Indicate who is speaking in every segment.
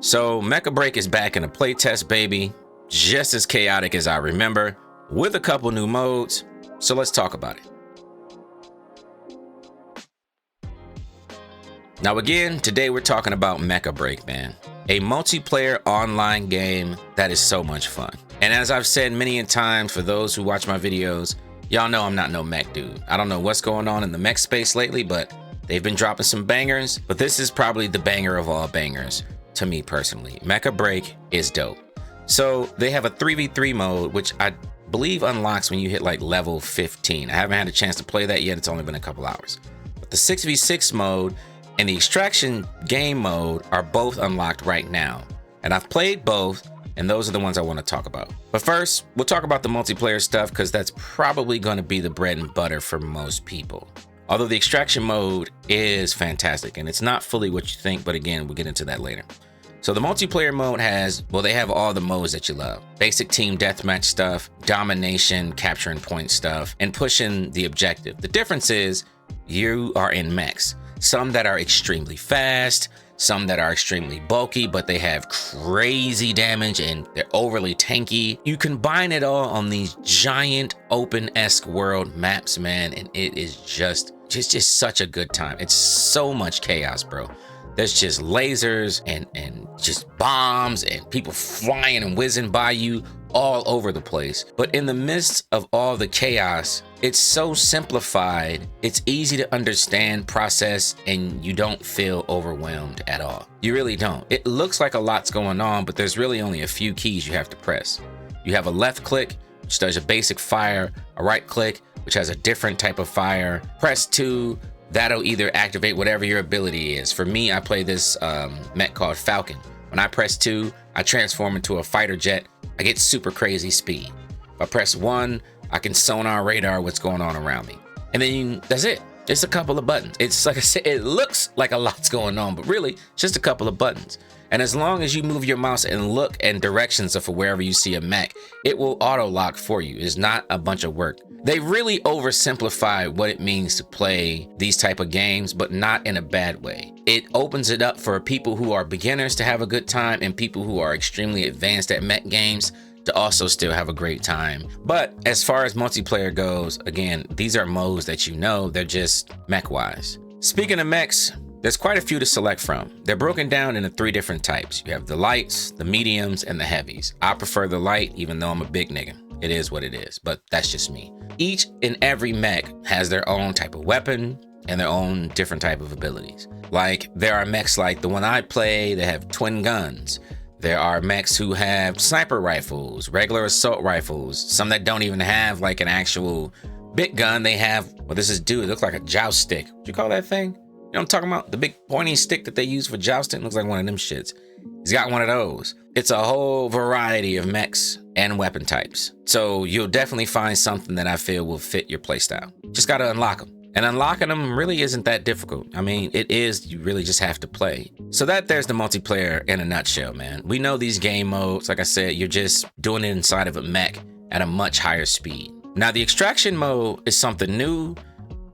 Speaker 1: So Mecha Break is back in a playtest, baby. Just as chaotic as I remember, with a couple new modes. So let's talk about it. Now again, today we're talking about Mecha Break, man. A multiplayer online game that is so much fun. And as I've said many a times, for those who watch my videos, y'all know I'm not no mech dude. I don't know what's going on in the mech space lately, but they've been dropping some bangers. But this is probably the banger of all bangers to me personally. Mecha Break is dope. So they have a 3v3 mode, which I believe unlocks when you hit like level 15. I haven't had a chance to play that yet. It's only been a couple hours. But the 6v6 mode and the extraction game mode are both unlocked right now. And I've played both, and those are the ones I want to talk about. But first, we'll talk about the multiplayer stuff because that's probably going to be the bread and butter for most people. Although the extraction mode is fantastic, and it's not fully what you think, but again, we'll get into that later. So the multiplayer mode has, well, they have all the modes that you love. Basic team deathmatch stuff, domination, capturing point stuff, and pushing the objective. The difference is you are in mechs. Some that are extremely fast, some that are extremely bulky, but they have crazy damage and they're overly tanky. You combine it all on these giant open-esque world maps, man, and it is just such a good time. It's so much chaos, bro. There's just lasers and just bombs and people flying and whizzing by you all over the place. But in the midst of all the chaos, it's so simplified, it's easy to understand, process, and you don't feel overwhelmed at all. You really don't. It looks like a lot's going on, but there's really only a few keys you have to press. You have a left click, which does a basic fire, a right click, which has a different type of fire. Press 2, that'll either activate whatever your ability is. For me, I play this mech called Falcon. When I press 2, I transform into a fighter jet. I get super crazy speed. If I press 1, I can sonar radar what's going on around me. And then that's it. It's a couple of buttons. It's like I said, it looks like a lot's going on, but really just a couple of buttons. And as long as you move your mouse and look in directions of wherever you see a mech, it will auto lock for you. It's not a bunch of work. They really oversimplify what it means to play these type of games, but not in a bad way. It opens it up for people who are beginners to have a good time and people who are extremely advanced at mech games to also still have a great time. But as far as multiplayer goes, again, these are modes that you know, they're just mech wise. Speaking of mechs, there's quite a few to select from. They're broken down into 3 different types. You have the lights, the mediums, and the heavies. I prefer the light, even though I'm a big nigga. It is what it is, but that's just me. Each and every mech has their own type of weapon and their own different type of abilities. Like there are mechs like the one I play that have twin guns. There are mechs who have sniper rifles, regular assault rifles, some that don't even have like an actual big gun. They have, well, this is dude, it looks like a joust stick. What you call that thing? You know what I'm talking about? The big pointy stick that they use for jousting looks like one of them shits. He's got one of those. It's a whole variety of mechs and weapon types. So you'll definitely find something that I feel will fit your playstyle. Just gotta unlock them. And unlocking them really isn't that difficult. I mean, it is, you really just have to play. So there's the multiplayer in a nutshell, man. We know these game modes, like I said, you're just doing it inside of a mech at a much higher speed. Now the extraction mode is something new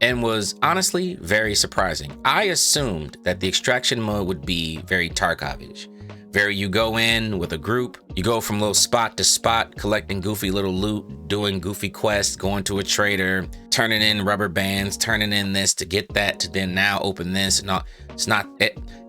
Speaker 1: and was honestly very surprising. I assumed that the extraction mode would be very Tarkov-ish. Very, you go in with a group, you go from little spot to spot, collecting goofy little loot, doing goofy quests, going to a trader, turning in rubber bands, turning in this to get that, to then now open this. No, it's not,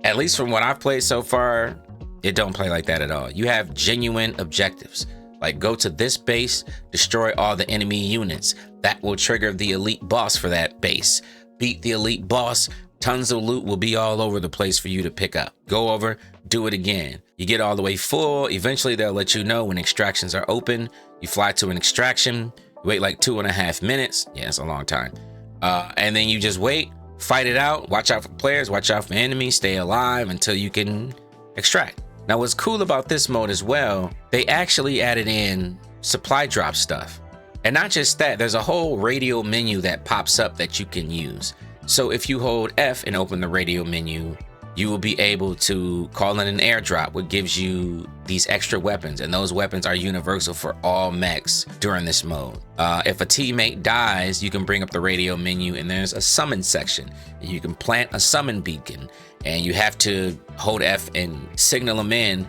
Speaker 1: at least from what I've played so far, it don't play like that at all. You have genuine objectives. Like go to this base, destroy all the enemy units. That will trigger the elite boss for that base. Beat the elite boss, tons of loot will be all over the place for you to pick up. Go over, do it again. You get all the way full. Eventually they'll let you know when extractions are open. You fly to an extraction, wait like 2.5 minutes. Yeah, it's a long time. And then you just wait, fight it out, watch out for players, watch out for enemies, stay alive until you can extract. Now what's cool about this mode as well, they actually added in supply drop stuff. And not just that, there's a whole radio menu that pops up that you can use. So if you hold F and open the radio menu, you will be able to call in an airdrop, which gives you these extra weapons. And those weapons are universal for all mechs during this mode. If a teammate dies, you can bring up the radio menu and there's a summon section. You can plant a summon beacon and you have to hold F and signal them in.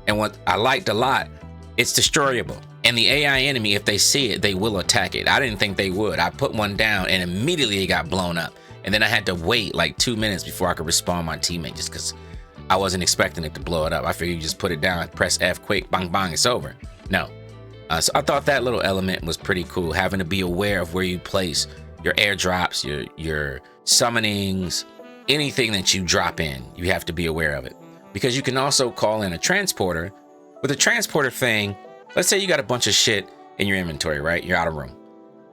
Speaker 1: And what I liked a lot, it's destroyable. And the AI enemy, if they see it, they will attack it. I didn't think they would. I put one down and immediately it got blown up. And then I had to wait like 2 minutes before I could respawn my teammate, just because I wasn't expecting it to blow it up. I figured you just put it down, press F quick, bang, bang, it's over. No. So I thought that little element was pretty cool, having to be aware of where you place your airdrops, your summonings, anything that you drop in, you have to be aware of it. Because you can also call in a transporter. With a transporter thing, let's say you got a bunch of shit in your inventory, right? You're out of room.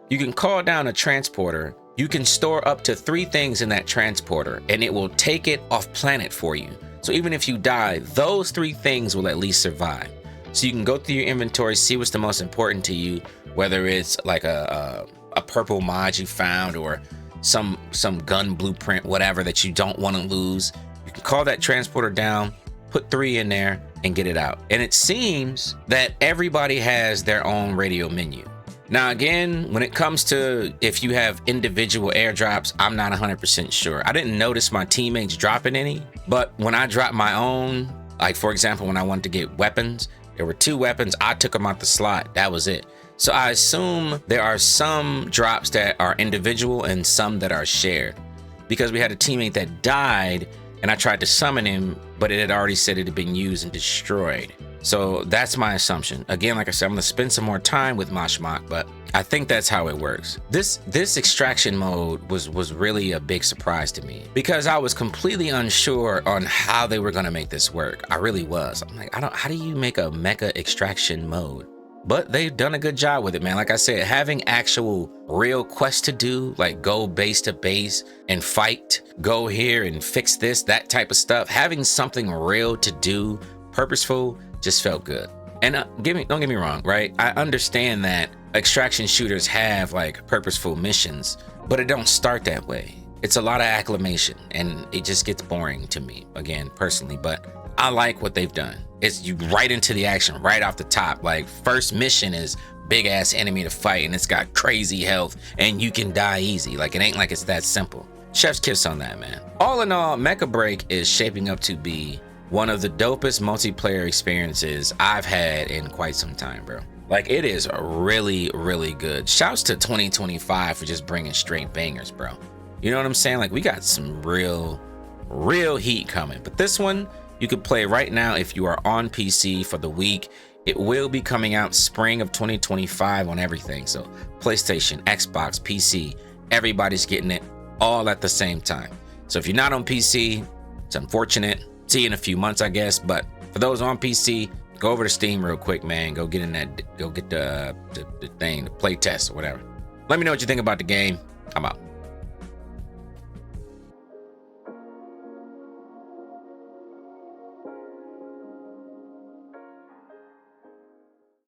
Speaker 1: You can call down a transporter. You can store up to 3 things in that transporter and it will take it off planet for you. So even if you die, those 3 things will at least survive. So you can go through your inventory, see what's the most important to you, whether it's like a purple mod you found or some gun blueprint, whatever that you don't want to lose. You can call that transporter down, put 3 in there and get it out. And it seems that everybody has their own radio menu. Now, again, when it comes to if you have individual airdrops, I'm not 100% sure. I didn't notice my teammates dropping any, but when I dropped my own, like for example, when I wanted to get weapons, there were 2 weapons. I took them out the slot. That was it. So I assume there are some drops that are individual and some that are shared, because we had a teammate that died and I tried to summon him, but it had already said it had been used and destroyed. So that's my assumption. Again, like I said, I'm gonna spend some more time with Mashmak, but I think that's how it works. This extraction mode was really a big surprise to me, because I was completely unsure on how they were gonna make this work. I really was. I'm like, how do you make a mecha extraction mode? But they've done a good job with it, man. Like I said, having actual real quests to do, like go base to base and fight, go here and fix this, that type of stuff. Having something real to do, purposeful, just felt good. And don't get me wrong, right? I understand that extraction shooters have like purposeful missions, but it don't start that way. It's a lot of acclamation and it just gets boring to me, again, personally, but I like what they've done. It's you right into the action right off the top. Like first mission is big ass enemy to fight and it's got crazy health and you can die easy. Like it ain't like it's that simple. Chef's kiss on that, man. All in all, Mecha Break is shaping up to be one of the dopest multiplayer experiences I've had in quite some time, bro. Like it is really, really good. Shouts to 2025 for just bringing straight bangers, bro. You know what I'm saying? Like we got some real heat coming. But this one, you could play right now if you are on PC for the week. It will be coming out spring of 2025 on everything. So PlayStation, Xbox, PC, everybody's getting it all at the same time. So if you're not on PC, it's unfortunate. See you in a few months, I guess. But for those on PC, go over to Steam real quick, man. Go get in that, go get the thing, the play test or whatever. Let me know what you think about the game. I'm out.